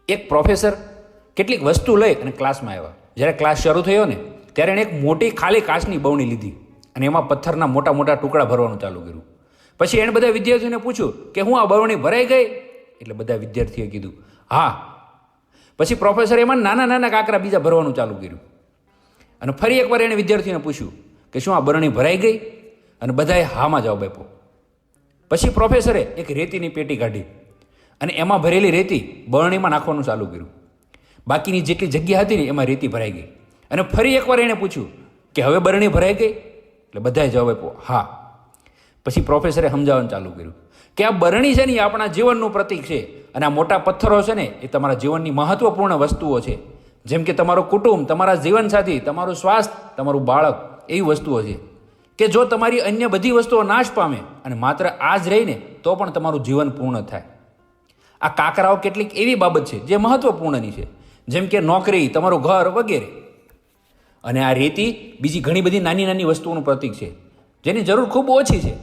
એક પ્રોફેસર કેટલીક વસ્તુ લઈ અને ક્લાસમાં આવ્યા. જ્યારે ક્લાસ શરૂ થયો ને ત્યારે એણે એક મોટી ખાલી કાચની બવણી લીધી અને એમાં પથ્થરના મોટા મોટા ટુકડા ભરવાનું ચાલુ કર્યું. પછી એણે બધા વિદ્યાર્થીઓને પૂછ્યું કે હું આ બવણી ભરાઈ ગઈ? એટલે બધા વિદ્યાર્થીઓએ કીધું હા. પછી પ્રોફેસરે એમાં નાના નાના કાંકરા બીજા ભરવાનું ચાલુ કર્યું અને ફરી એકવાર એણે વિદ્યાર્થીઓને પૂછ્યું કે શું આ બરણી ભરાઈ ગઈ? અને બધાએ હામાં જવાબ આપ્યો. પછી પ્રોફેસરે એક રેતીની પેટી કાઢી અને એમાં ભરેલી રેતી બરણીમાં નાખવાનું ચાલુ કર્યું. બાકીની જેટલી જગ્યા હતી ને એમાં રેતી ભરાઈ ગઈ. અને ફરી એકવાર એણે પૂછ્યું કે હવે બરણી ભરાઈ ગઈ? એટલે બધાએ જવાબ આપ્યો હા. પછી પ્રોફેસરે સમજાવવાનું ચાલુ કર્યું કે આ બરણી છે ને એ આપણા જીવનનું પ્રતીક છે અને આ મોટા પથ્થરો છે ને એ તમારા જીવનની મહત્વપૂર્ણ વસ્તુઓ છે. જેમ કે તમારું કુટુંબ, તમારા જીવનસાથી, તમારું સ્વાસ્થ્ય, તમારું બાળક, એવી વસ્તુઓ છે કે જો તમારી અન્ય બધી વસ્તુઓ નાશ પામે અને માત્ર આ જ રહીને તો પણ તમારું જીવન પૂર્ણ થાય. આ કાંકરાઓ કેટલીક એવી બાબત છે જે મહત્વપૂર્ણની છે, જેમ કે નોકરી, તમારું ઘર વગેરે. અને આ રેતી બીજી ઘણી બધી નાની નાની વસ્તુઓનું પ્રતીક છે જેની જરૂર ખૂબ ઓછી છે.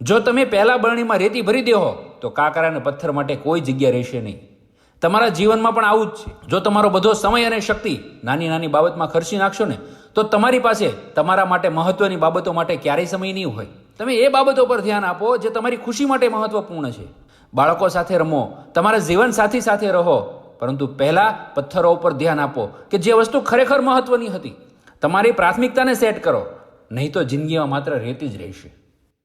જો તમે પહેલા બરણીમાં રેતી ભરી દેહો તો કાંકરા અને પથ્થર માટે કોઈ જગ્યા રહેશે નહીં. તમારા જીવનમાં પણ આવું જ છે. જો તમારો બધો સમય અને શક્તિ નાની નાની બાબતમાં ખર્ચી નાખશો ને તો તમારી પાસે તમારા માટે મહત્વની બાબતો માટે ક્યારેય સમય નહીં હોય. તમે એ બાબતો પર ધ્યાન આપો જે તમારી ખુશી માટે મહત્વપૂર્ણ છે. બાળકો સાથે રમો, તમારા જીવનસાથી સાથે રહો, પરંતુ પહેલા પથ્થરો ઉપર ધ્યાન આપો કે જે વસ્તુ ખરેખર મહત્વની હતી. તમારી પ્રાથમિકતાને સેટ કરો, નહીં તો જિંદગીમાં માત્ર રેતી જ રહેશે.